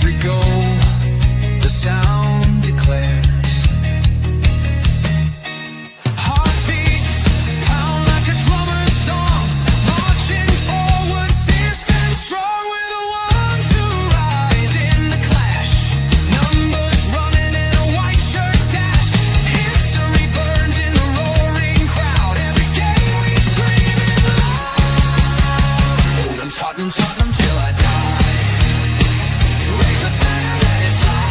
every goal, the sound declares. Heartbeats pound like a drummer's song, marching forward, fierce and strong. We're the ones who rise in the clash. Numbers running in a white shirt dash. History burns in the roaring crowd. Every game we scream it loud. I'm Tottenham, Tottenham till I die. Raise the banner, let it fly.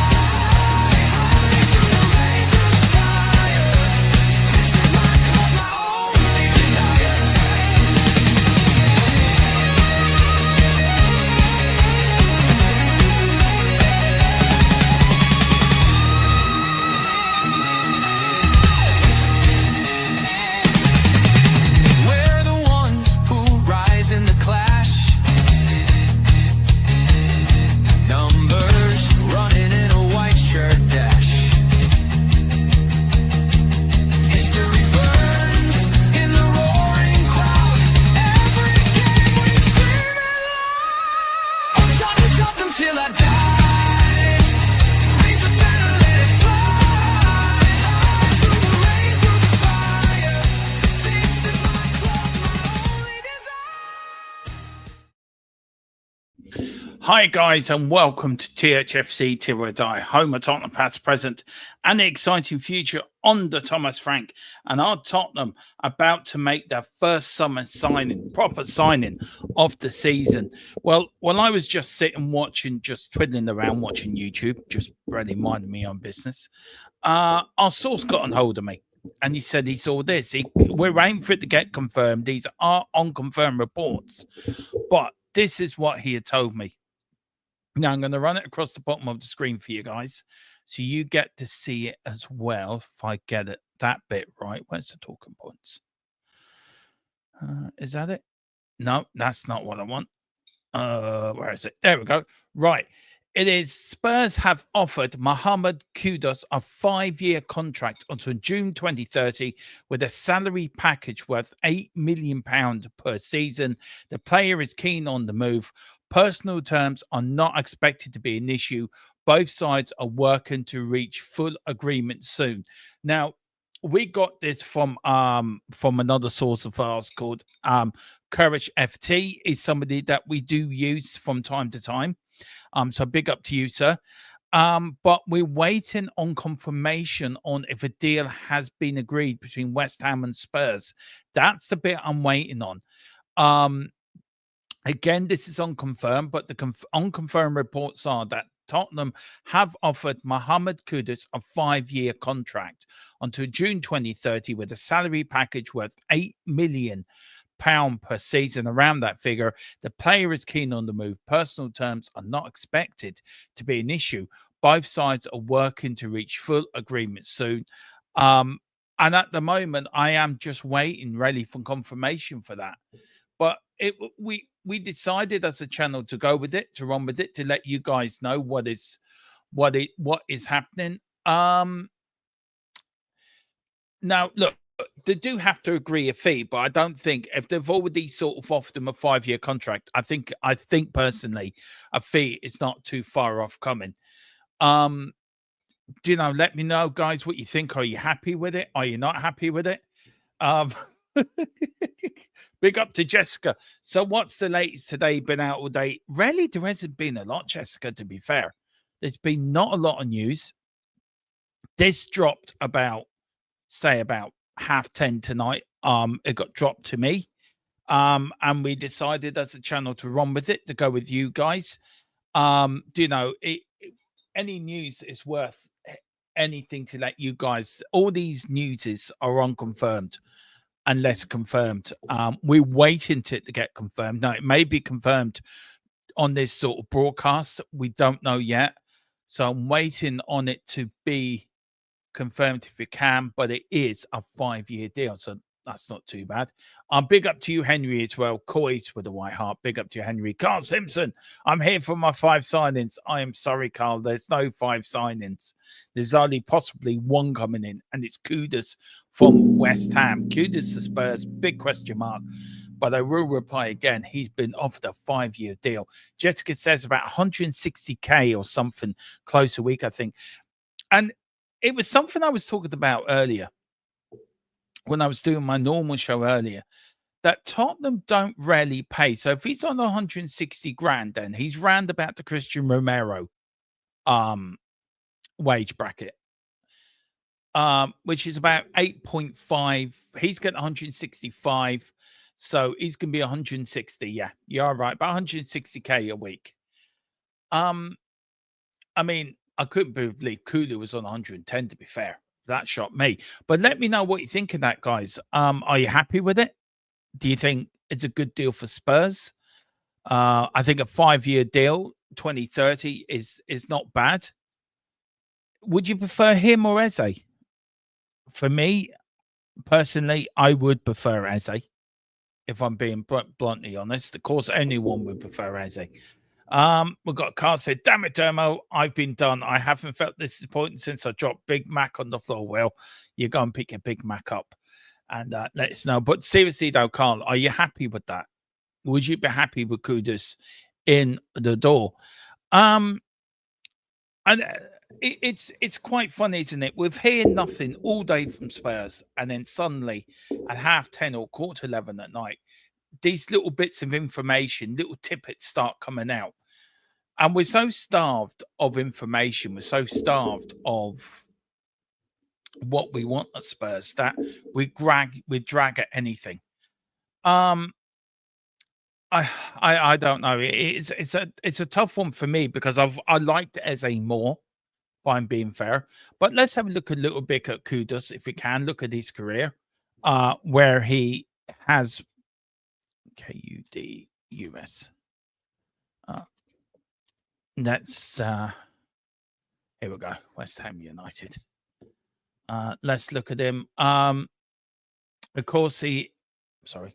High through the rain, through the fire. This is my club, my only desire. We're the ones who rise in the clash. Numbers running in a white shirt dash. History burns in the roaring crowd. Every game we scream it loud. I'm Tottenham, Tottenham till I die. Raise the banner, let it fly. High through the rain, through the fire. This is my club, my only desire. Hi guys, and welcome to THFC Till We Die, home of Tottenham past, present, and the exciting future under Thomas Frank and our Tottenham about to make their first summer signing, proper signing of the season. Well, while I was just sitting watching, just twiddling around watching YouTube, just really minding me on business, our source got on hold of me. And he said he saw this. We're waiting for it to get confirmed. These are unconfirmed reports. But this is what he had told me. Now, I'm going to run it across the bottom of the screen for you guys, so you get to see it as well, if I get it that bit right. Where's the talking points? Is that it? No, that's not what I want. Where is it? There we go. Right. It is Spurs have offered Mohamed Kudus a 5-year contract until June 2030 with a salary package worth £8 million per season. The player is keen on the move. Personal terms are not expected to be an issue. Both sides are working to reach full agreement soon. Now, we got this from another source of ours called Courage FT. Is somebody that we do use from time to time. So big up to you, sir. But we're waiting on confirmation on if a deal has been agreed between West Ham and Spurs. That's the bit I'm waiting on. Again, this is unconfirmed, but the unconfirmed reports are that Tottenham have offered Mohamed Kudus a 5-year contract until June 2030 with a salary package worth £8 million per season, around that figure. The player is keen on the move. Personal terms are not expected to be an issue. Both sides are working to reach full agreement soon. And at the moment, I am just waiting really for confirmation for that. But we decided as a channel to go with it, to run with it, to let you guys know what is happening. Now, look, they do have to agree a fee, but I don't think if they've already sort of offered them a 5-year contract, I think personally a fee is not too far off coming. Do you know, let me know, guys, what you think. Are you happy with it? Are you not happy with it? Big up to Jessica. So what's the latest today? Been out all day? Really, there hasn't been a lot, Jessica, to be fair. There's been not a lot of news. This dropped about 10:30 tonight. It got dropped to me. And we decided as a channel to run with it, to go with you guys. Do you know, any news is worth anything to let you guys. All these newses are unconfirmed unless confirmed. We're waiting to get confirmed. Now, it may be confirmed on this sort of broadcast. We don't know yet. So I'm waiting on it to be confirmed if you can, but it is a 5-year deal. So that's not too bad. Big up to you, Henry, as well. Coys with a white heart. Big up to you, Henry. Carl Simpson, I'm here for my 5 signings. I am sorry, Carl. There's no 5 signings. There's only possibly 1 coming in, and it's Kudus from West Ham. Kudus to Spurs, big question mark. but I will reply again. He's been offered a 5-year deal. Jessica says about 160K or something close a week, I think. And it was something I was talking about earlier when I was doing my normal show earlier, that Tottenham don't rarely pay. So if he's on 160 grand, then he's round about the Christian Romero wage bracket, which is about 8.5. He's getting 165. So he's going to be 160. Yeah, you're right. About 160K a week. I mean, I couldn't believe Kudus was on 110, to be fair. That shocked me. But let me know what you think of that, guys. Are you happy with it? Do you think it's a good deal for Spurs? I think a 5-year deal, 2030, is not bad. Would you prefer him or Eze? For me, personally, I would prefer Eze. If I'm being bluntly honest, of course, anyone would prefer Eze. We've got Carl said, "Damn it, Dermo, I've been done. I haven't felt disappointed since I dropped Big Mac on the floor." Well, you go and pick your Big Mac up and let us know. But seriously, though, Carl, are you happy with that? Would you be happy with Kudus in the door? And it's quite funny, isn't it? We've heard nothing all day from Spurs, and then suddenly at 10:30 or 11:15 at night, these little bits of information, little tidbits start coming out. And we're so starved of information, we're so starved of what we want at Spurs that we drag at anything. I don't know. It's a tough one for me because I liked Eze more, if I'm being fair. But let's have a look a little bit at Kudus, if we can look at his career, where he has KUDUS. Let's here we go. West Ham United. Let's look at him. Of course, he's a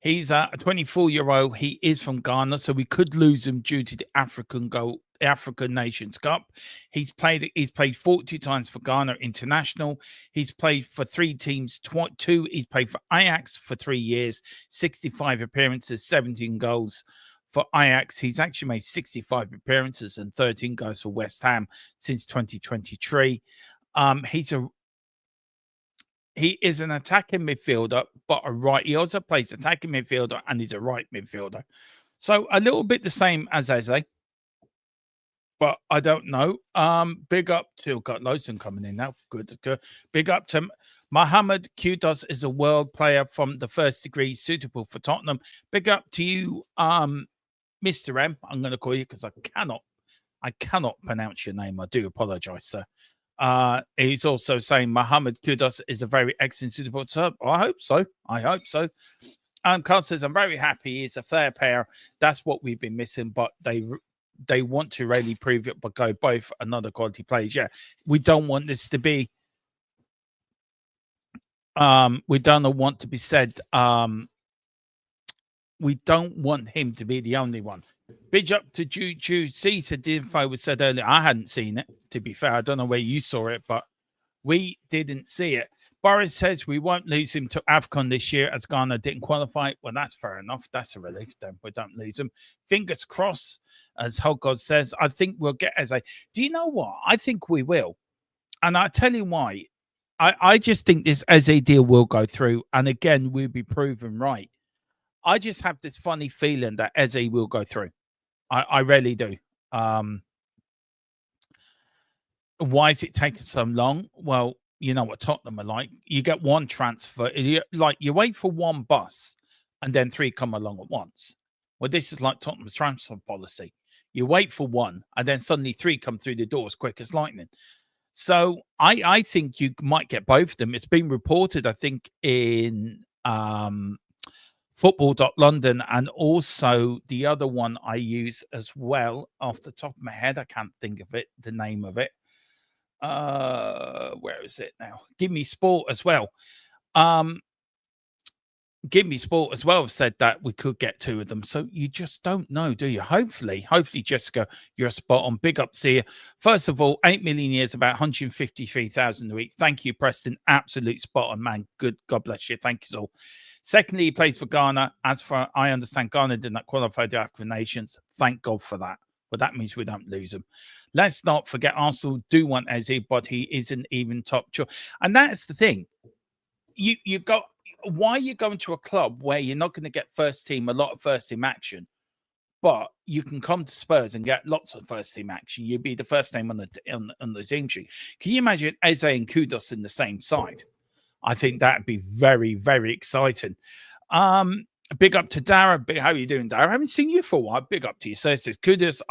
24-year-old. He is from Ghana, so we could lose him due to the African Nations Cup. He's played 42 times for Ghana international. He's played for 3 teams, 2. He's played for Ajax for 3 years, 65 appearances, 17 goals for Ajax. He's actually made 65 appearances and 13 goals for West Ham since 2023. He is an attacking midfielder, but he also plays attacking midfielder and he's a right midfielder. So a little bit the same as Eze, but I don't know. Big up to, got Lawson coming in now. Good. Big up to Mohamed Kudus is a world player from the first degree, suitable for Tottenham. Big up to you, Mr. M. I'm going to call you because I cannot pronounce your name. I do apologize, sir. He's also saying Mohamed Kudus is a very excellent suitable sub. I hope so. Carl says, I'm very happy. He's a fair pair. That's what we've been missing, but they want to really prove it, but go both another quality players. Yeah, we don't want this to be we don't want to be said we don't want him to be the only one. Big up to Juju. See, said the info was said earlier. I hadn't seen it, to be fair. I don't know where you saw it, but we didn't see it. Boris says we won't lose him to AFCON this year as Ghana didn't qualify. Well, that's fair enough. That's a relief. We don't lose him. Fingers crossed, as Hogod says. I think we'll get Eze. Do you know what? I think we will. And I'll tell you why. I just think this Eze deal will go through. And again, we'll be proven right. I just have this funny feeling that Eze will go through. I really do. Why is it taking so long? Well, you know what Tottenham are like. You get one transfer. You wait for one bus and then 3 come along at once. Well, this is like Tottenham's transfer policy. You wait for one and then suddenly 3 come through the door as quick as lightning. So I think you might get both of them. It's been reported, I think, in football.london, and also the other one I use as well off the top of my head. I can't think of it, the name of it. Where is it now? Give Me Sport as well. Give Me Sport as well have said that we could get 2 of them. So you just don't know, do you? Hopefully, Jessica, you're spot on. Big up to you. First of all, 8 million years, about 153,000 a week. Thank you, Preston. Absolute spot on, man. Good. God bless you. Thank you all. Secondly, he plays for Ghana. As far I understand, Ghana did not qualify to African Nations. Thank God for that. But that means we don't lose him. Let's not forget Arsenal do want Eze, but he isn't even top choice. And that's the thing. You go. Why are you going to a club where you're not going to get a lot of first team action, but you can come to Spurs and get lots of first team action? You'd be the first name on the team sheet. Can you imagine Eze and Kudus in the same side? I think that'd be very, very exciting. Big up to Dara. How are you doing, Dara? I haven't seen you for a while. Big up to you. So it says Kudus,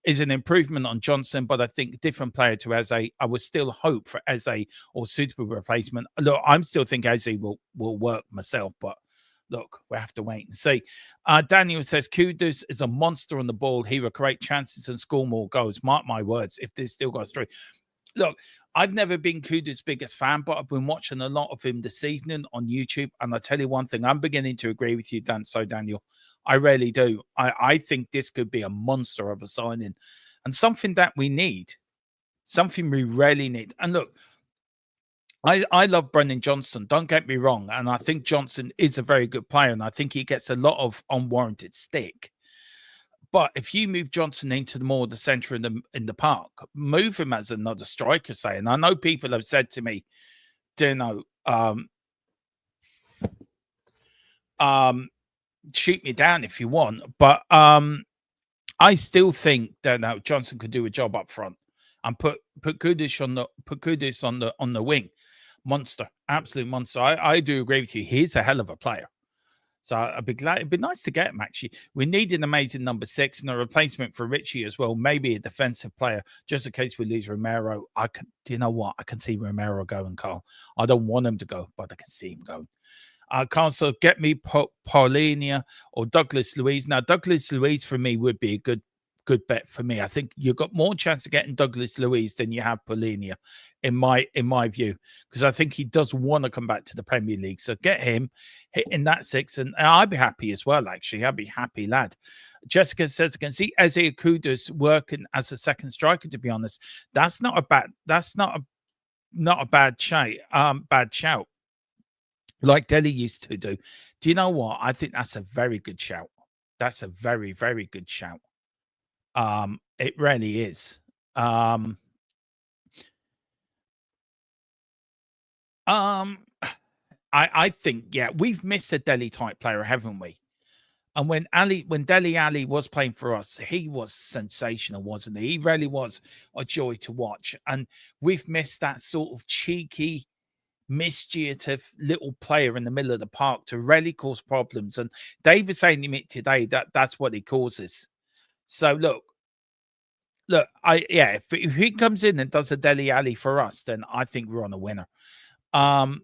is an improvement on Johnson, but I think different player to Eze. I would still hope for Eze or suitable replacement. Look, I'm still think Eze will work myself, but look, we have to wait and see. Daniel says Kudus is a monster on the ball. He will create chances and score more goals. Mark my words, if this still goes through. Look, I've never been Kudus' biggest fan, but I've been watching a lot of him this evening on YouTube. And I tell you one thing, I'm beginning to agree with you, Daniel. I really do. I think this could be a monster of a signing and something that we need, something we really need. And look, I love Brennan Johnson. Don't get me wrong. And I think Johnson is a very good player. And I think he gets a lot of unwarranted stick. But if you move Johnson into the center in the park, move him as another striker, say. And I know people have said to me, shoot me down if you want, but I still think that Johnson could do a job up front and put Kudus on the wing. Monster, absolute monster. I do agree with you. He's a hell of a player. So I'd be glad. It'd be nice to get him, actually. We need an amazing number 6 and a replacement for Richie as well. Maybe a defensive player, just in case we lose Romero. Do you know what? I can see Romero going, Carl. I don't want him to go, but I can see him going. Carl, so get me Paulinia or Douglas Luiz. Now, Douglas Luiz for me would be a good bet for me. I think you've got more chance of getting Douglas Luiz than you have Paulinia, in my view, because I think he does want to come back to the Premier League. So get him in that 6, and I'd be happy as well. Actually, I'd be happy, lad. Jessica says, I can see Eze Kudus working as a second striker. To be honest, that's not a bad shout. Like Delhi used to do. Do you know what? I think that's a very good shout. That's a very, very good shout. It really is. I think, yeah, we've missed a Delhi type player, haven't we? And when Dele Alli was playing for us, he was sensational, wasn't he? He really was a joy to watch. And we've missed that sort of cheeky, mischievous little player in the middle of the park to really cause problems. And Dave was saying to me today that that's what he causes. So look, if he comes in and does a Dele Alli for us, then I think we're on a winner. And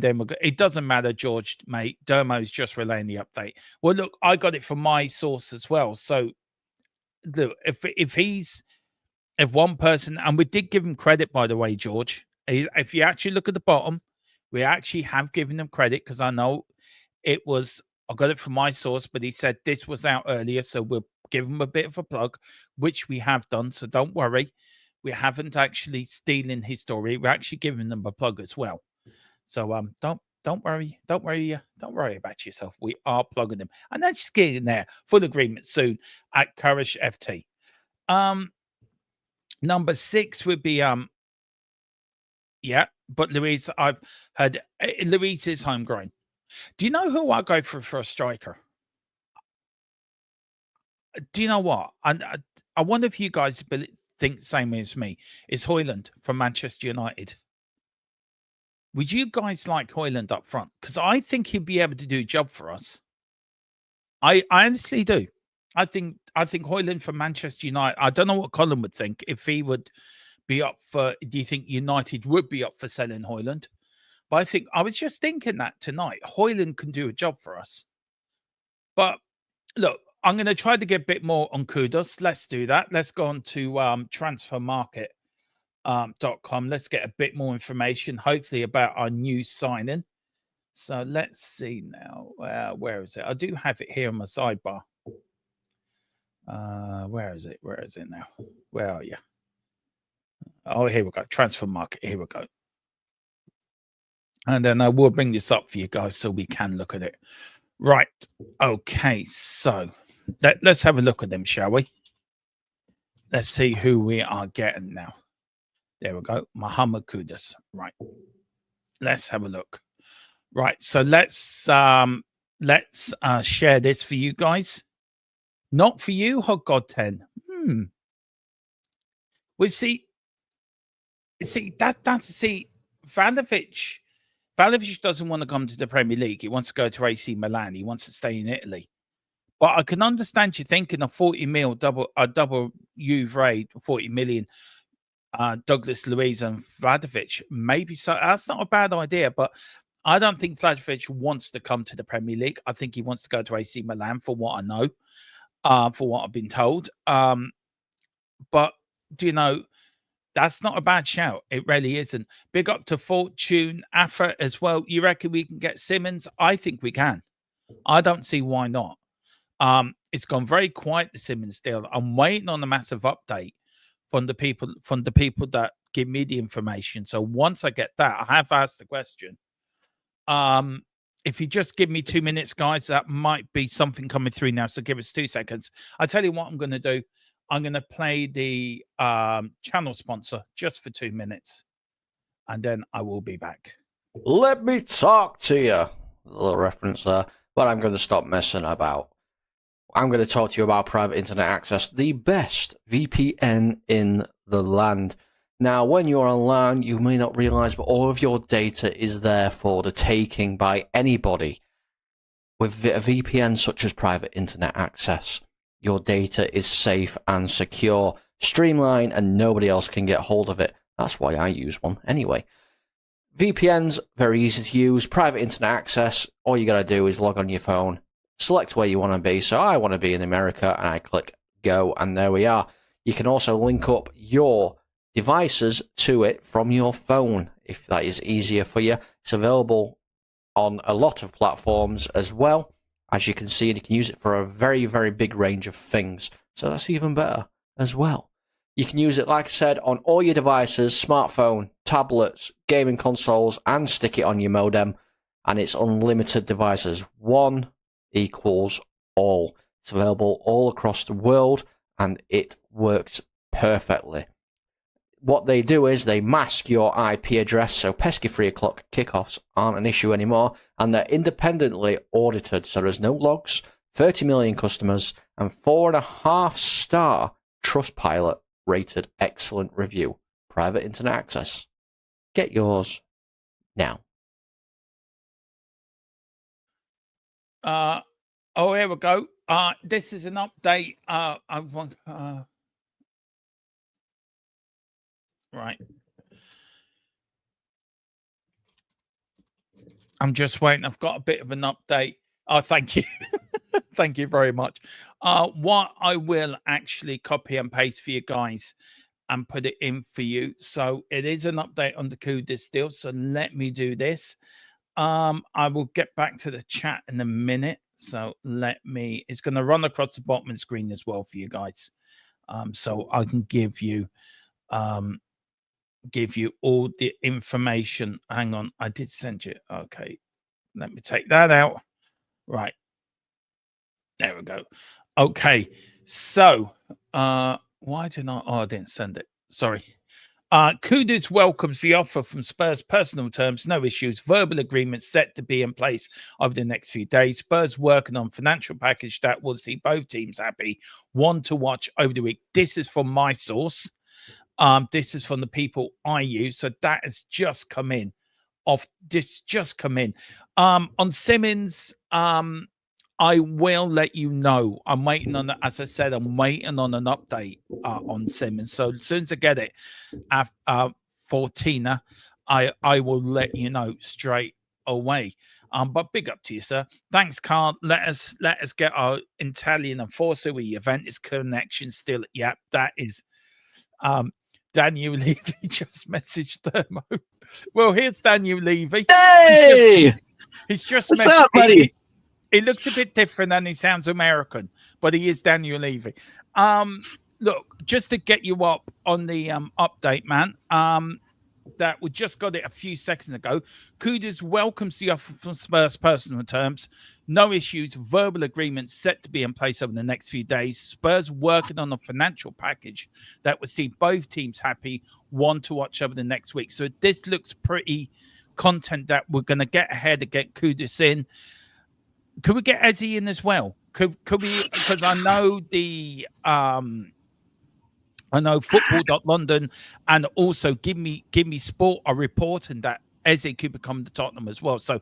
then it doesn't matter, George, mate. Dermo's just relaying the update. Well, look, I got it from my source as well. So look, if one person, and we did give him credit, by the way, George. If you actually look at the bottom, we actually have given them credit, because I know I got it from my source, but he said this was out earlier, so we'll give him a bit of a plug, which we have done. So don't worry, we haven't actually stealing his story. We're actually giving them a plug as well. So don't worry about yourself. We are plugging them, and that's just getting there. Full agreement soon at Courage FT. Number 6 would be but Luiz, I've heard Luiz is homegrown. Do you know who I go for a striker? Do you know what? I wonder if you guys think the same as me. It's Højlund from Manchester United. Would you guys like Højlund up front? Because I think he'd be able to do a job for us. I honestly do. I think Højlund from Manchester United. I don't know what Colin would think if he would be up for. Do you think United would be up for selling Højlund? But I was just thinking that tonight. Højlund can do a job for us. But look, I'm going to try to get a bit more on Kudus. Let's do that. Let's go on to transfermarket.com. Let's get a bit more information, hopefully, about our new signing. So let's see now. Where is it? I do have it here on my sidebar. Where is it? Where is it now? Where are you? Oh, here we go. Transfer market. Here we go. And then I will bring this up for you guys so we can look at it. Right. Okay. So let's have a look at them, shall we? Let's see who we are getting now. There we go. Muhammad Kudus. Right. Let's have a look. Right. So let's share this for you guys. Not for you, Hot God 10. We see Vlahovic doesn't want to come to the Premier League. He wants to go to AC Milan. He wants to stay in Italy. But I can understand you thinking a 40 mil double Juve 40 million Douglas Luiz and Vlahovic. Maybe so. That's not a bad idea, but I don't think Vlahovic wants to come to the Premier League. I think he wants to go to AC Milan for what I know, for what I've been told. But do you know, that's not a bad shout. It really isn't. Big up to Fortune, Afra as well. You reckon we can get Simmons? I think we can. I don't see why not. It's gone very quiet, the Simmons deal. I'm waiting on a massive update from the people that give me the information. So once I get that, I have asked the question. If you just give me 2 minutes, guys, that might be something coming through now. So give us 2 seconds. I tell you what I'm going to do. I'm going to play the channel sponsor just for 2 minutes, and then I will be back. Let me talk to you. A little reference there, but I'm going to stop messing about. I'm going to talk to you about private internet access, the best VPN in the land. Now, when you're online, you may not realize, but all of your data is there for the taking by anybody. With a VPN such as private internet access, your data is safe and secure, streamlined, and nobody else can get hold of it. That's why I use one anyway. VPN's very easy to use. Private internet access, all you got to do is log on your phone, select where you want to be. So I want to be in America, and I click go, and there we are. You can also link up your devices to it from your phone if that is easier for you. It's available on a lot of platforms as well. As you can see, and you can use it for a very, very big range of things. So that's even better as well. You can use it, like I said, on all your devices, smartphone, tablets, gaming consoles, and stick it on your modem. And it's unlimited devices. One equals all. It's available all across the world, and it works perfectly. What they do is they mask your IP address, so pesky 3 o'clock kickoffs aren't an issue anymore, and they're independently audited, so there's no logs, 30 million customers, and 4.5-star Trustpilot rated excellent review. Private internet access. Get yours now. Oh, here we go. This is an update. I want. Right. I'm just waiting. I've got a bit of an update. Oh, thank you. Thank you very much. What I will actually copy and paste for you guys and put it in for you. So it is an update on the Kudus deal. So let me do this. I will get back to the chat in a minute. So it's going to run across the bottom of the screen as well for you guys. So I can give you all the information. Hang on, I did send you. Okay, let me take that out. Right, there we go. Okay, so why did I? Oh, I didn't send it. Sorry. Kudus welcomes the offer from Spurs. Personal terms, no issues. Verbal agreement set to be in place over the next few days. Spurs working on financial package that will see both teams happy. One to watch over the week. This is from my source. This is from the people I use. So that has just come in. On Simmons, I will let you know. I'm waiting on, as I said, I'm waiting on an update on Simmons. So as soon as I get it for Tina, I will let you know straight away. But big up to you, sir. Thanks, Carl. Let us get our Italian Enforcer with Juventus connection still. Yep, that is Daniel Levy just messaged Thermo. Well, here's Daniel Levy. Hey! He's just What's up, buddy? He looks a bit different and he sounds American, but he is Daniel Levy. Look, just to get you up on the update, man. that we just got it a few seconds ago. Kudus welcomes the offer from Spurs personal terms. No issues. Verbal agreements set to be in place over the next few days. Spurs working on a financial package that would see both teams happy. One to watch over the next week. So this looks pretty content that we're going to get ahead and get Kudus in. Could we get Eze in as well? Could we? Because I know the I know football.london and also give me sport are reporting that Eze could become the Tottenham as well. So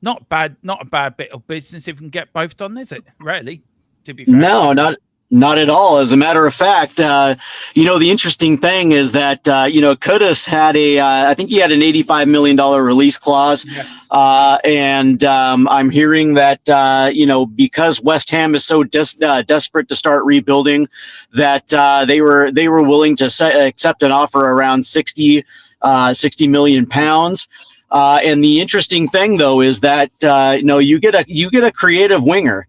not a bad bit of business if we can get both done, is it? Really, to be fair. No, not at all. As a matter of fact, the interesting thing is that, Kudus had I think he had an $85 million release clause. Yes. And I'm hearing that, because West Ham is so desperate to start rebuilding, that they were willing to accept an offer around 60 million pounds. And the interesting thing, though, is that, you get a creative winger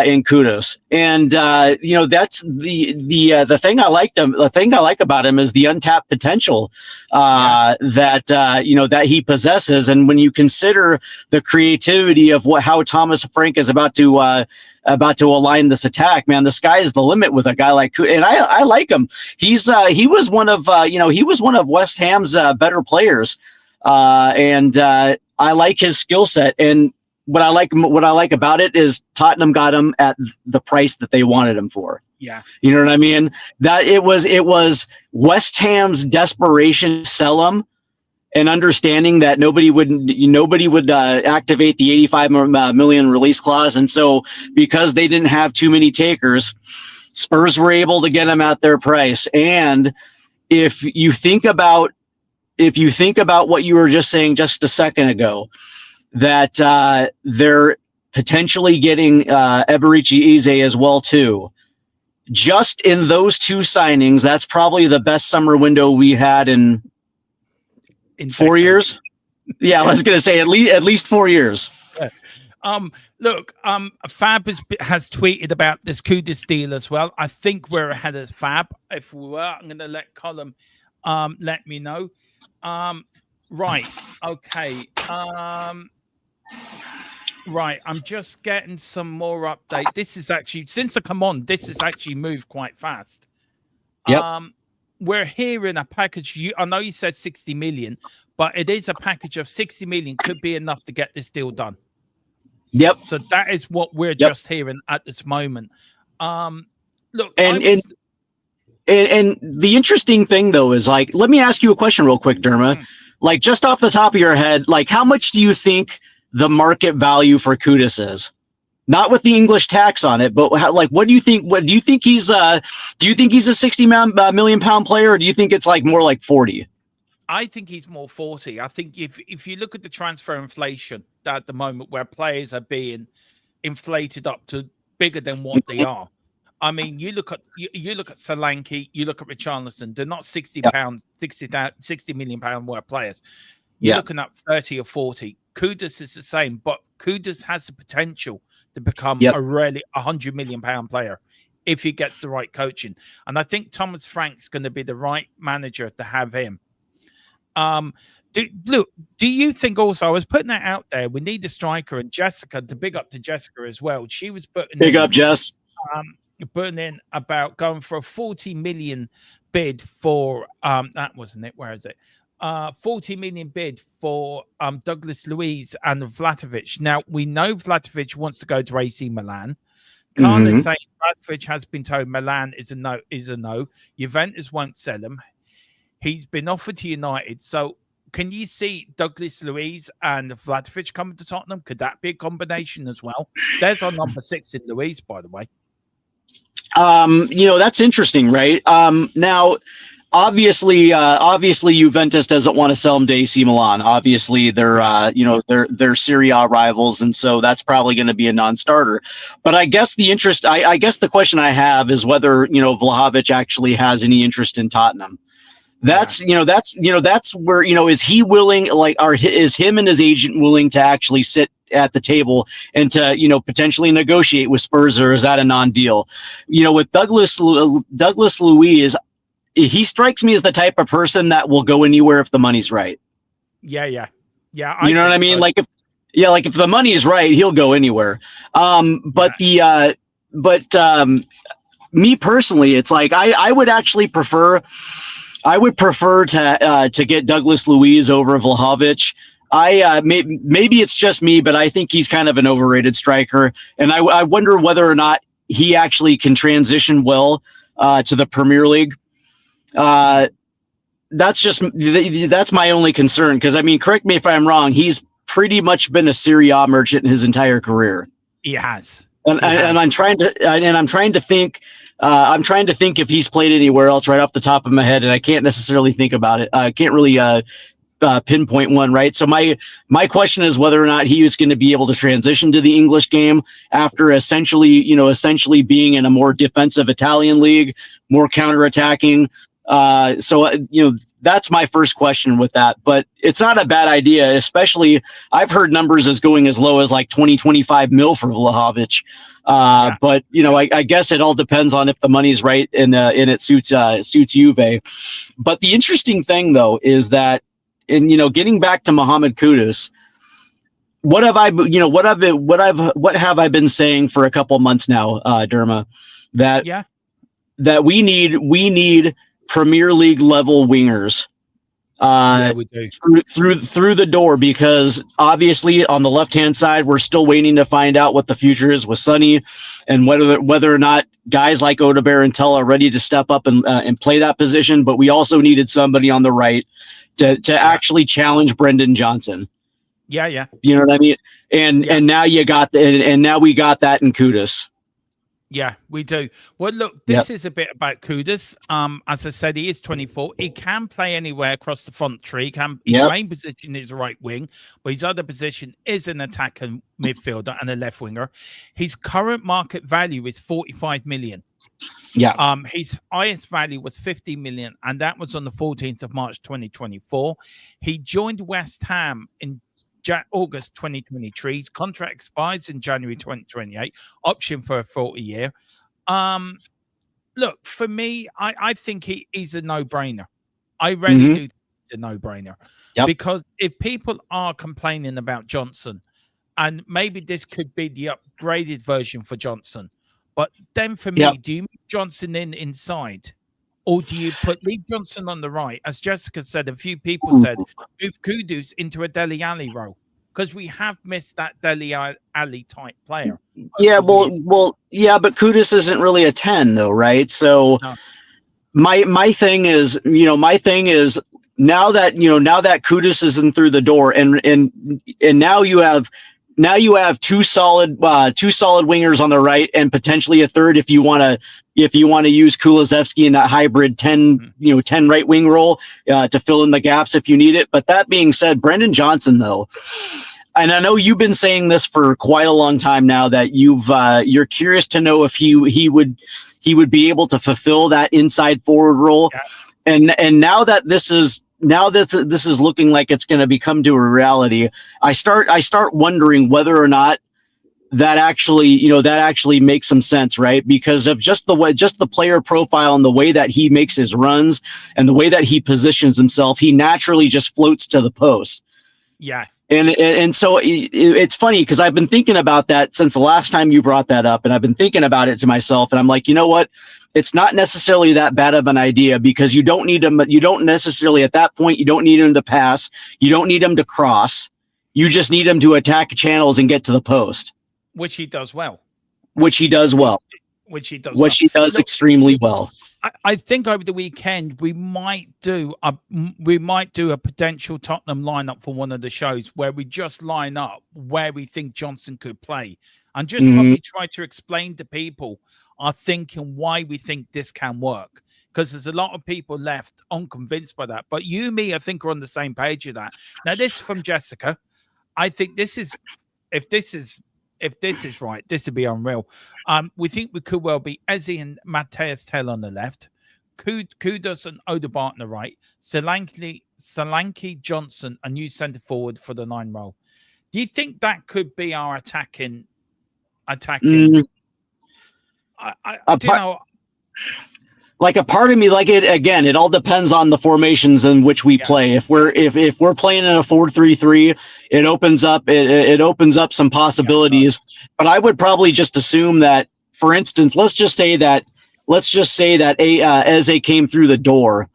in Kudus, and that's the thing I liked him. The thing I like about him is the untapped potential that he possesses. And when you consider the creativity of how Thomas Frank is about to align this attack, man, the sky is the limit with a guy like Kudus. And I like him. He was one of West Ham's better players, and I like his skill set. And what I like about it is Tottenham got him at the price that they wanted him for. Yeah. You know what I mean? That it was West Ham's desperation to sell him, and understanding that nobody would activate the 85 million release clause. And so because they didn't have too many takers, Spurs were able to get him at their price. And if you think about what you were just saying just a second ago, that they're potentially getting Eberici Eze as well too. Just in those two signings, that's probably the best summer window we had in 4 years. Yeah, I was going to say at least 4 years. Look, Fab has tweeted about this Kudus deal as well. I think we're ahead of Fab. If we were, I'm going to let Colin let me know. Right. Okay. Right, I'm just getting some more update. This is actually, since I come on, this has actually moved quite fast. Yep. We're hearing a package. I know you said 60 million, but it is a package of 60 million could be enough to get this deal done. Yep. So that is what we're just hearing at this moment. Look, and the interesting thing though is, like, let me ask you a question real quick, Derma. Like, just off the top of your head, like, how much do you think the market value for Kudus is? Not with the English tax on it, but what do you think? Do you think he's a 60 million pound player, or do you think it's like more like 40? I think he's more 40. I think if you look at the transfer inflation at the moment, where players are being inflated up to bigger than what they are. I mean, you look at Solanke, you look at Richarlison. They're not 60 million pound worth players. You're looking at 30 or 40. Kudus is the same, but Kudus has the potential to become a really 100 million pound player if he gets the right coaching. And I think Thomas Frank's going to be the right manager to have him. Do you think also, I was putting that out there, we need a striker, and Jessica, to big up to Jessica as well. She was putting up, Jess. Putting in about going for a 40 million bid for that wasn't it. Where is it? 40 million bid for Douglas Luiz and Vlahovic. Now, we know Vlahovic wants to go to AC Milan. Carla's saying Vlahovic has been told Milan is a no. Juventus won't sell him. He's been offered to United. So can you see Douglas Luiz and Vlahovic coming to Tottenham? Could that be a combination as well? There's our number 6 in Luiz, by the way. That's interesting, right? Now, obviously Juventus doesn't want to sell him to AC Milan. Obviously, they're Serie A rivals, and so that's probably going to be a non-starter. But I guess I guess the question I have is whether Vlahovic actually has any interest in Tottenham. That's where is he willing? Is him and his agent willing to actually sit at the table and to potentially negotiate with Spurs, or is that a non-deal? With Douglas Luiz, he strikes me as the type of person that will go anywhere if the money's right. Yeah. You know what I mean? So. Like if the money's right, he'll go anywhere. Me personally, it's like I would actually prefer. I would prefer to get Douglas Luiz over Vlahovic. Maybe it's just me, but I think he's kind of an overrated striker, and I wonder whether or not he actually can transition well to the Premier League. That's my only concern, because I mean, correct me if I'm wrong, he's pretty much been a Serie A merchant his entire career. He has. And I'm trying to think. I'm trying to think if he's played anywhere else right off the top of my head, and I can't necessarily think about it. I can't really pinpoint one, right? So my question is whether or not he is going to be able to transition to the English game after essentially being in a more defensive Italian league, more counterattacking. That's my first question with that, but it's not a bad idea, especially I've heard numbers as going as low as like 20-25 mil for Vlahovic. But I guess it all depends on if the money's right and it suits Juve. But the interesting thing though is that, getting back to Mohamed Kudus, what have I been saying for a couple months now, Derma, that we need Premier League level wingers we do. through the door, because obviously on the left hand side we're still waiting to find out what the future is with Sonny, and whether or not guys like Odegaard and Tell are ready to step up and play that position. But we also needed somebody on the right to actually challenge Brendan Johnson. Yeah. You know what I mean? And now you got and now we got that in Kudus. Yeah, we do. Well, look, this is a bit about Kudus. As I said, he is 24. He can play anywhere across the front three. His main position is right wing, but his other position is an attacker midfielder and a left winger. His current market value is 45 million. Yeah. His highest value was 50 million, and that was on the 14th of March 2024. He joined West Ham in August 2023. His contract expires in January 2028. Option for a 40-year. Look, for me, I think he's a no-brainer. I really do think it's a no-brainer. Because if people are complaining about Johnson, and maybe this could be the upgraded version for Johnson, but then for me, do you move Johnson inside? Or do you leave Johnson on the right? As Jessica said, a few people said, move Kudus into a Dele Alli role, because we have missed that Dele Alli type player. Yeah, but Kudus isn't really a 10 though, right? So my thing is now that Kudus isn't through the door, and now you have two solid wingers on the right, and potentially a third if you want to use Kulusevski in that hybrid 10 right wing role to fill in the gaps if you need it. But that being said, Brendan Johnson though, and I know you've been saying this for quite a long time now, that you're curious to know if he would be able to fulfill that inside forward role, and now that this is looking like it's going to become to a reality, I start wondering whether or not that actually makes some sense, right? Because of just the player profile and the way that he makes his runs and the way that he positions himself, he naturally just floats to the post. Yeah. And so it's funny, because I've been thinking about that since the last time you brought that up, and I've been thinking about it to myself, and I'm like, you know what? It's not necessarily that bad of an idea, because you don't need him. You don't necessarily at that point, you don't need him to pass. You don't need him to cross. You just need him to attack channels and get to the post. Which he does well. Which he does extremely well. I think over the weekend we might do a potential Tottenham lineup for one of the shows, where we just line up where we think Johnson could play, and just probably try to explain to people our thinking, why we think this can work. Because there's a lot of people left unconvinced by that. But you and me, I think, are on the same page of that. Now, this from Jessica. I think if this is right, this would be unreal. We think we could well be Eze and Matthias Tell on the left, Kudus and Odegaard on the right, Solanke, Johnson, a new centre forward for the 9 role. Do you think that could be our attacking? like a part of me, like it again, it all depends on the formations in which we play. If we're playing in a 4-3-3, it opens up some possibilities. But I would probably just assume that, for instance, let's just say that Eze came through the door.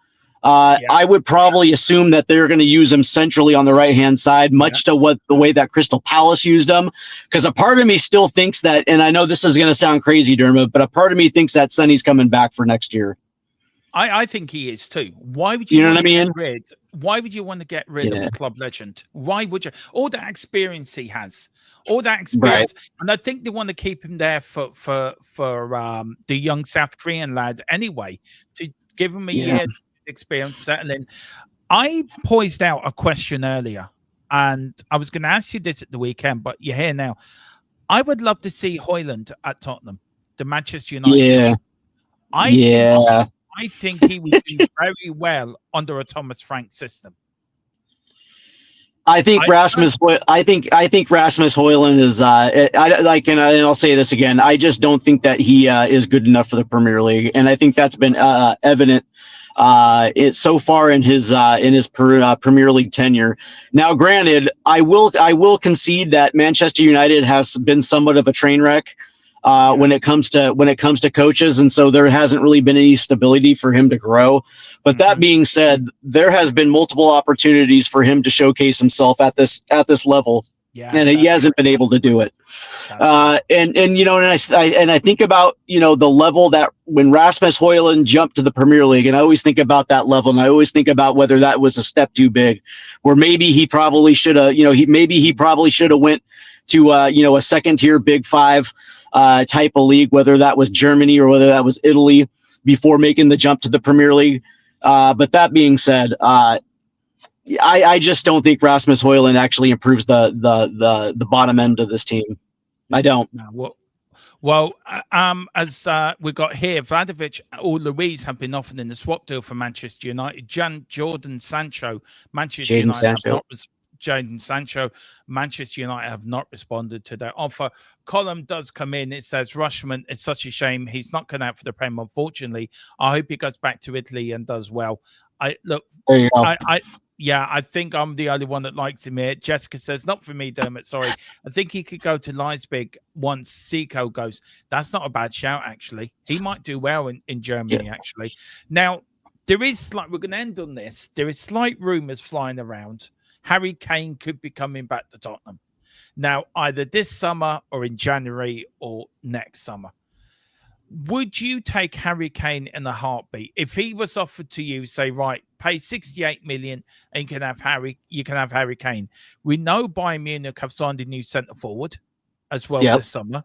I would probably assume that they're going to use him centrally on the right-hand side, much to the way that Crystal Palace used him. Because a part of me still thinks that, and I know this is going to sound crazy, Dermot, but a part of me thinks that Sonny's coming back for next year. I think he is too. Why would you know what I mean? Why would you want to get rid of a club legend? Why would you? All that experience he has, all that experience, and I think they want to keep him there for the young South Korean lad anyway, to give him a year experience settling. I poised out a question earlier, and I was going to ask you this at the weekend, but you're here now. I would love to see Højlund at Tottenham, the Manchester United. I think he would do very well under a Thomas Frank system. I think Rasmus Højlund is and I'll say this again. I just don't think that he is good enough for the Premier League, and I think that's been evident so far in his Premier League tenure. Now, granted, I will concede that Manchester United has been somewhat of a train wreck when it comes to coaches, and so there hasn't really been any stability for him to grow. But that being said, there has been multiple opportunities for him to showcase himself at this level. And he hasn't been able to do it. And I think about, the level that when Rasmus Højlund jumped to the Premier League, and I always think about that level, and I always think about whether that was a step too big, where maybe he probably should have, went to a second tier Big Five type of league, whether that was Germany or whether that was Italy, before making the jump to the Premier League. But that being said, I just don't think Rasmus Højlund actually improves the bottom end of this team. I don't. No, as we got here, Vlahovic or Luiz have been offered in the swap deal for Manchester United. Jadon Sancho, Manchester United have not responded to their offer. Column does come in. It says Rushman, it's such a shame he's not going out for the Prem, unfortunately. I hope he goes back to Italy and does well. I think I'm the only one that likes him here. Jessica says, not for me, Dermot, sorry. I think he could go to Leipzig once Seco goes. That's not a bad shout, actually. He might do well in Germany, actually. Now, we're going to end on this. There is slight rumours flying around. Harry Kane could be coming back to Tottenham. Now, either this summer or in January or next summer. Would you take Harry Kane in a heartbeat? If he was offered to you, say, right, pay 68 million and you can have Harry Kane. We know Bayern Munich have signed a new centre forward as well this summer.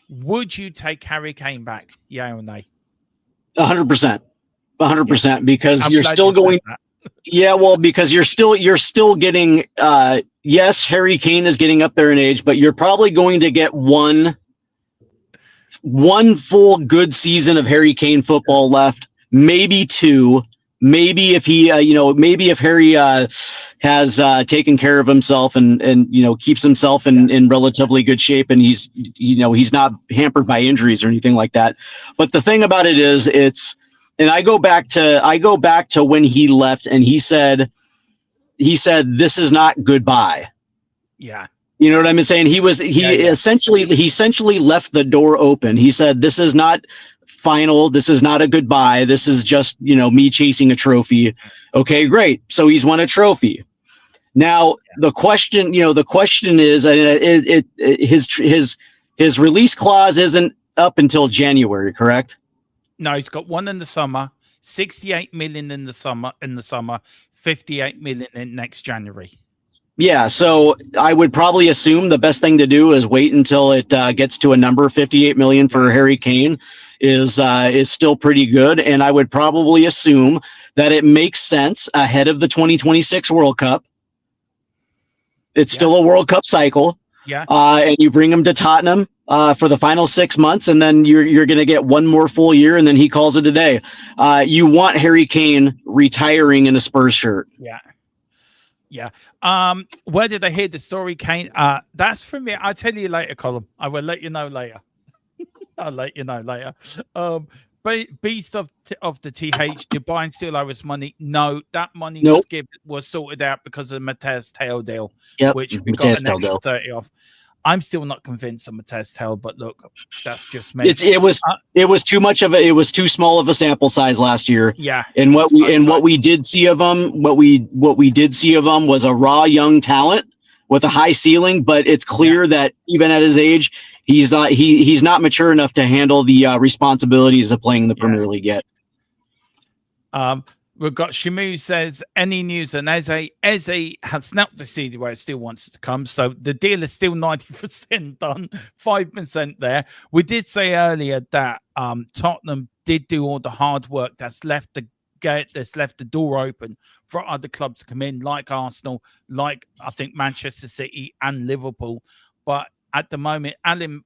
Would you take Harry Kane back? Yeah or nay? 100%. 100%, because you're still going. Because you're still getting. Yes, Harry Kane is getting up there in age, but you're probably going to get one full good season of Harry Kane football left, maybe two. Maybe if he, maybe if Harry has taken care of himself and keeps himself in relatively good shape, and he's not hampered by injuries or anything like that. But the thing about it is, and I go back to when he left, and he said, this is not goodbye. Yeah. You know what I'm saying? He essentially left the door open. He said, this is not final. This is not a goodbye. This is just, me chasing a trophy. Okay, great. So he's won a trophy. Now the question is, his release clause isn't up until January, correct? No, he's got one in the summer, 68 million in the summer, 58 million in next January. Yeah, so I would probably assume the best thing to do is wait until it gets to a number. 58 million for Harry Kane is still pretty good, and I would probably assume that it makes sense ahead of the 2026 World Cup. It's still a World Cup cycle. Yeah. And you bring him to Tottenham for the final 6 months, and then you're going to get one more full year, and then he calls it a day. You want Harry Kane retiring in a Spurs shirt. Yeah. Yeah. Where did I hear the story, Kane? That's for me. I'll tell you later, Colin. I will let you know later. I'll let you know later. Beast of the TH, you're buying still owe us money. No, that money Nope. was sorted out because of Mateus Tail deal, Yep. which we Mateus got an Tail extra deal. 30 off. I'm still not convinced on Mateus Tail, but look, that's just me. It was too much of it was too small of a sample size last year. Yeah. And what we did see of him, what we did see of him was a raw young talent with a high ceiling, but it's clear that even at his age, he's not mature enough to handle the responsibilities of playing in the Premier League yet. We've got Shamu says, any news on Eze? Eze has snapped the seed where it still wants to come. So the deal is still 90% done, 5% there. We did say earlier that Tottenham did do all the hard work that's left the door open for other clubs to come in, like Arsenal, like I think Manchester City and Liverpool. But at the moment, Alan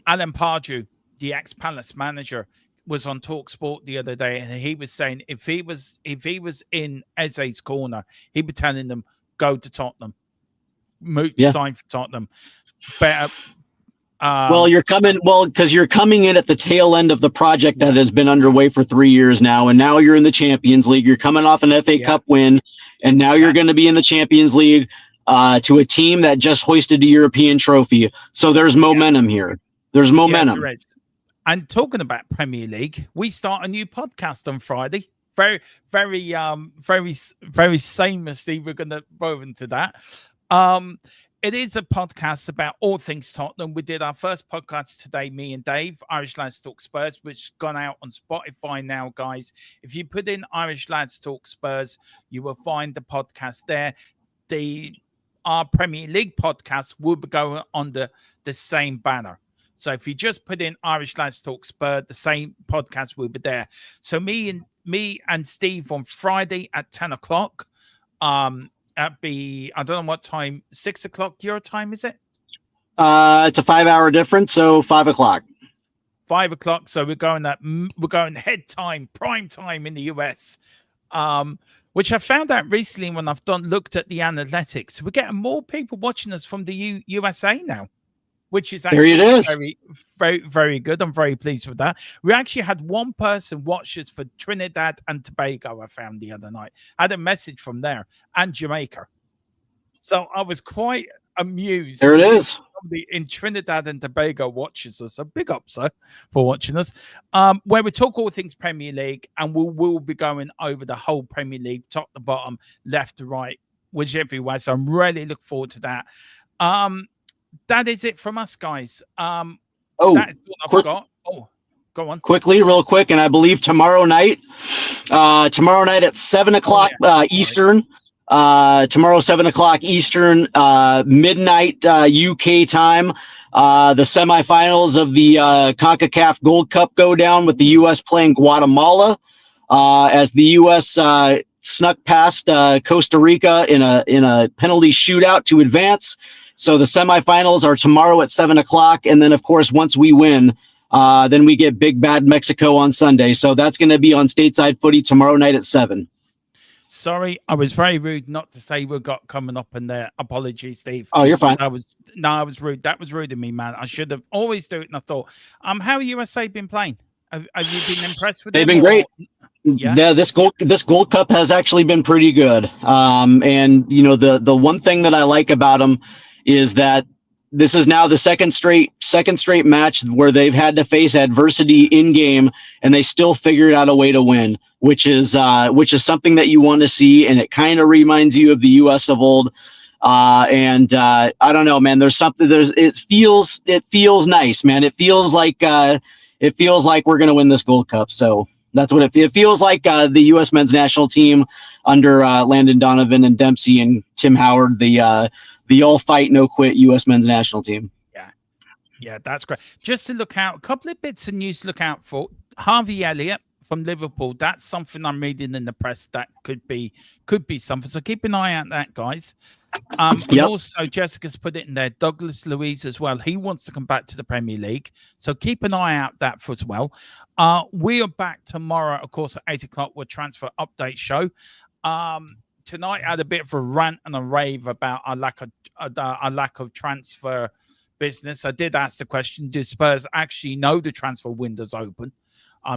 Pardew, the ex-Palace manager, was on TalkSport the other day, and he was saying if he was in Eze's corner, he'd be telling them go to Tottenham, sign for Tottenham. Better. Because you're coming in at the tail end of the project that has been underway for 3 years now, and now you're in the Champions League. You're coming off an FA Cup win, and now you're going to be in the Champions League to a team that just hoisted a European trophy. So there's momentum here. There's momentum. Yeah, and talking about Premier League, we start a new podcast on Friday. Very seamlessly, we're going to go into that. It is a podcast about all things Tottenham. We did our first podcast today, me and Dave, Irish Lads Talk Spurs, which has gone out on Spotify now, guys. If you put in Irish Lads Talk Spurs, you will find the podcast there. Our Premier League podcast will be going under the same banner. So if you just put in Irish Lads Talk Spurs, the same podcast will be there. So me and Steve on Friday at 10 o'clock. I don't know what time, 6 o'clock your time, is it? It's a 5-hour difference, so 5 o'clock. 5 o'clock. So we're going head time, prime time in the US. Which I found out recently when I've looked at the analytics. We're getting more people watching us from the USA now, which is actually very, very, very good. I'm very pleased with that. We actually had one person watch us for Trinidad and Tobago, I found the other night. I had a message from there, and Jamaica. So I was quite amused. There it is. Somebody in Trinidad and Tobago watches us. So big up, sir, for watching us. Where we talk all things Premier League, and we'll be going over the whole Premier League, top to bottom, left to right, whichever way. So I'm really looking forward to that. That is it from us, guys. That is what I've got. Oh, go on. Real quick, and I believe tomorrow night at 7 o'clock Eastern, tomorrow 7 o'clock Eastern, midnight UK time, the semifinals of the CONCACAF Gold Cup go down with the U.S. playing Guatemala, as the U.S. snuck past Costa Rica in a penalty shootout to advance. So the semifinals are tomorrow at 7 o'clock. And then, of course, once we win, then we get Big Bad Mexico on Sunday. So that's going to be on Stateside Footy tomorrow night at 7. Sorry, I was very rude not to say we've got coming up in there. Apologies, Steve. Oh, you're fine. I was rude. That was rude of me, man. I should have always do it. And I thought, how have USA been playing? Have you been impressed with them? They've been great. Yeah, this Gold Cup has actually been pretty good. And the one thing that I like about them is that this is now the second straight match where they've had to face adversity in game, and they still figured out a way to win, which is something that you want to see, and it kind of reminds you of the U.S. of old. I don't know, man. It feels nice, man. It feels like we're gonna win this Gold Cup. So that's what it feels like. The U.S. men's national team under Landon Donovan and Dempsey and Tim Howard, the all fight, no quit U.S. men's national team. Yeah, that's great. Just to look out, a couple of bits of news to look out for. Harvey Elliott from Liverpool. That's something I'm reading in the press that could be something. So keep an eye out that, guys. And also Jessica's put it in there. Douglas Luiz as well. He wants to come back to the Premier League. So keep an eye out that for as well. We are back tomorrow, of course, at 8 o'clock with Transfer Update Show. Tonight I had a bit of a rant and a rave about our lack of transfer business. I did ask the question: do Spurs actually know the transfer window's open?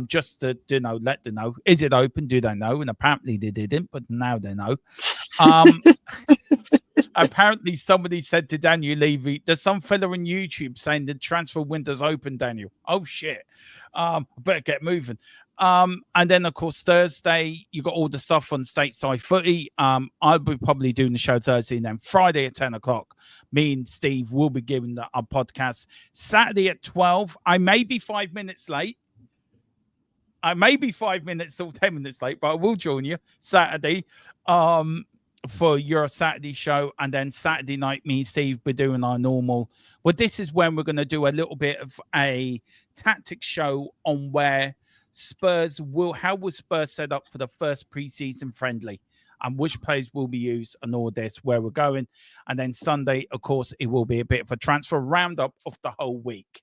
Just to let them know, is it open? Do they know? And apparently they didn't, but now they know. Apparently somebody said to Daniel Levy, there's some fella on YouTube saying the transfer window's open, Daniel. Oh shit. Better get moving. And then of course Thursday you got all the stuff on stateside footy. I'll be probably doing the show Thursday, and then Friday at 10 o'clock me and Steve will be giving our podcast. Saturday at 12, I may be 5 minutes late. I may be 5 minutes or 10 minutes late, but I will join you Saturday for your Saturday show. And then Saturday night, me and Steve, we're doing our normal. Well, this is when we're going to do a little bit of a tactics show on where Spurs how will Spurs set up for the first preseason friendly and which players will be used and all this, where we're going. And then Sunday, of course, it will be a bit of a transfer roundup of the whole week.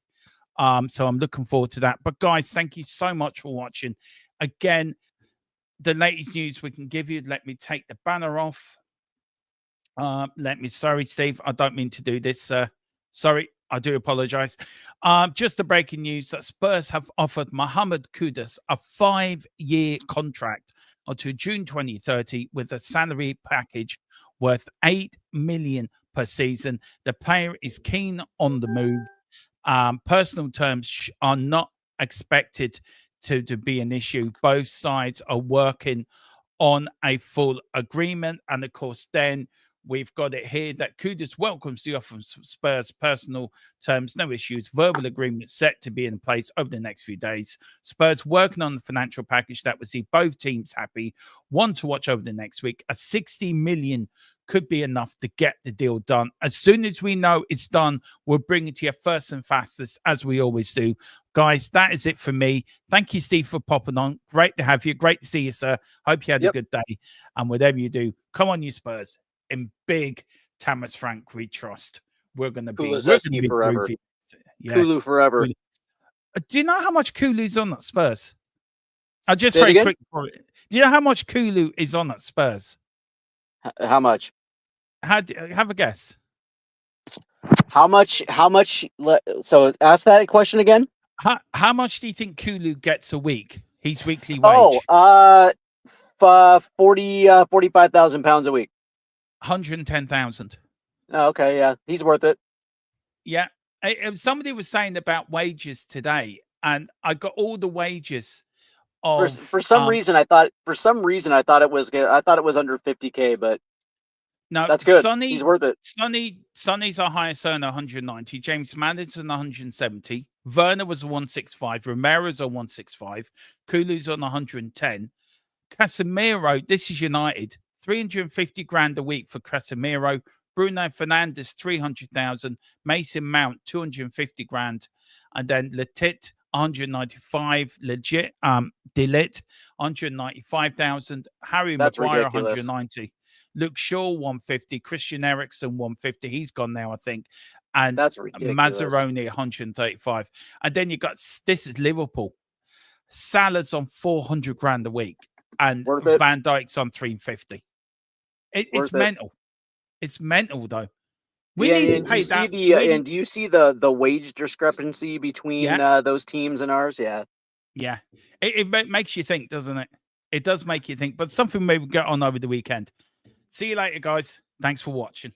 So I'm looking forward to that. But guys, thank you so much for watching. Again, the latest news we can give you. Let me take the banner off. Sorry, Steve, I don't mean to do this. Sorry, I do apologize. Just the breaking news that Spurs have offered Mohamed Kudus a 5-year contract until June 2030 with a salary package worth $8 million per season. The player is keen on the move. Personal terms are not expected to be an issue. Both sides are working on a full agreement. And of course, then we've got it here that Kudus welcomes the offer of Spurs. Personal terms, no issues. Verbal agreement set to be in place over the next few days. Spurs working on the financial package that will see both teams happy. One to watch over the next week. A 60 million could be enough to get the deal done. As soon as we know it's done, we'll bring it to you first and fastest, as we always do. Guys, that is it for me. Thank you, Steve, for popping on. Great to have you. Great to see you, sir. Hope you had a good day. And whatever you do, come on, you Spurs. In big Thomas Frank we trust. We're going to be forever. Yeah. Kulu forever. Do you know how much Kulu's on at Spurs? I'll just Say it very again? quick. Do you know how much Kulu is on at Spurs? How much? Have a guess. How much? So ask that question again. How much do you think Kulu gets a week? His weekly wage. 45,000 pounds a week. 110,000. Oh, okay, yeah, he's worth it. Yeah, somebody was saying about wages today, and I got all the wages. For some reason, I thought it was under 50K, but no, that's good. Sonny, he's worth it. Sonny's our highest earner, 190. James Madison, 170. Werner was 165. Romero's on 165. Kulu's on 110. Casemiro, this is United, 350 grand a week for Casemiro. Bruno Fernandes, 300,000. Mason Mount, 250 grand. And then Letit, 195. Legit, Delit, 195,000. Harry Maguire, 190. Luke Shaw, 150. Christian Eriksen, 150. He's gone now, I think. And that's ridiculous. Mazzaroni, 135. And then you got, this is Liverpool. Salah's on 400 grand a week. And Van Dijk's on 350. It's mental. It's mental, though. We need to pay that. And do you see the wage discrepancy between those teams and ours? Yeah. Yeah. It makes you think, doesn't it? It does make you think. But something maybe get on over the weekend. See you later, guys. Thanks for watching.